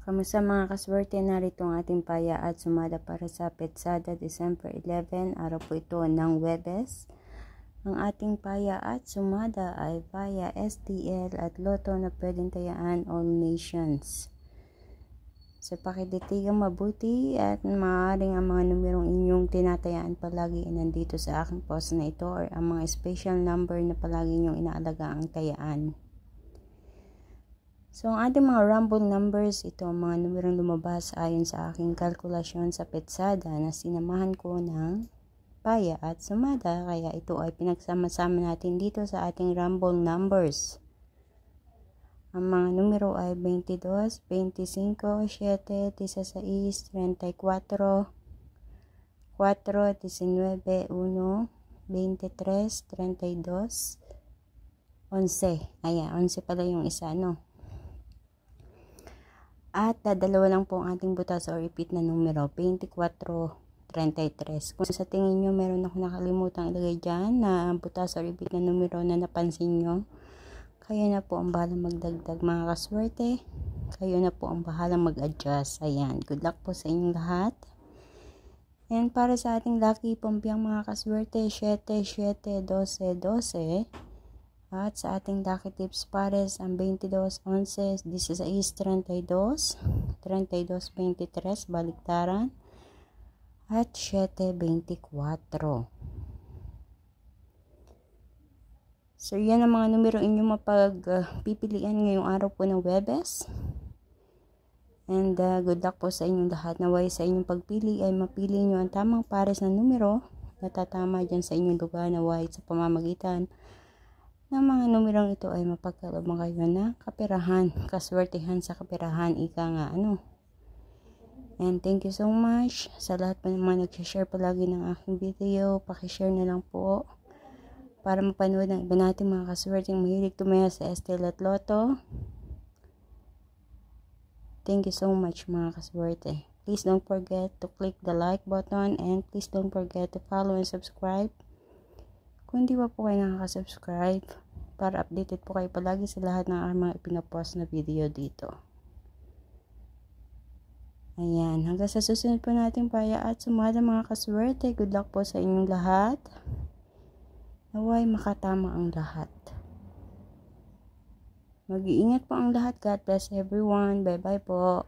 Kamusta mga kaswerte, narito ang ating paya at sumada para sa Petsada December 11, araw po ito ng Huwebes. Ang ating paya at sumada ay via STL at Lotto na pwedeng tayaan all nations. Sa pakiditigang mabuti at maaaring ang mga numerong inyong tinatayaan palagi ay nandito sa aking post na ito or ang mga special number na palagi inyong inaalaga ang tayaan. So, ang ating mga rumble numbers, ito ang mga numerong lumabas ayon sa aking kalkulasyon sa Petsada na sinamahan ko ng paya at sumada. Kaya ito ay pinagsama-sama natin dito sa ating rumble numbers. Ang mga numero ay 22, 25, 7, 16, 34, 4, 19, 1, 23, 32, 11. Ayan, 11 pala yung isa, no? At dalawa lang po ang ating butas o repeat na numero, 24, 33. Kung sa tingin nyo meron ako nakalimutang ilagay dyan na butas o repeat na numero na napansin nyo, kayo na po ang bahalang magdagdag mga kaswerte. Kayo na po ang bahalang mag-adjust. Ayan, good luck po sa inyong lahat. And para sa ating lucky pampiang mga kaswerte, 7, 7, 12, 12. At sa ating lucky tips pares, ang 22, 11, 16, 32, 32, 23, baliktaran, at 7, 24. So, yan ang mga numero inyong mapagpipilian ngayong araw po ng Huwebes. And good luck po sa inyong lahat. Naway sa inyong pagpili ay mapili nyo ang tamang pares na numero na tatama dyan sa inyong lugar. Naway sa pamamagitan ng mga numerong ito ay mapagkaloob kayo na kaperahan, kaswertehan sa kaperahan, ika nga ano. And thank you so much sa lahat po ng mga nag-share palagi ng aking video. Pakishare na lang po para mapanood ng iba nating mga kaswerteng mahilig tumaya sa STL at Lotto. Thank you so much mga kaswerte. Please don't forget to click the like button and please don't forget to follow and subscribe kung di pa po kayo nakaka-subscribe para updated po kayo palagi sa lahat ng mga ipinapost na video dito. Ayan, hanggang sa susunod po nating paya at sumada mga kaswerte. Good luck po sa inyong lahat. Naway makatama ang lahat. Mag-iingat po ang lahat. God bless everyone. Bye bye po.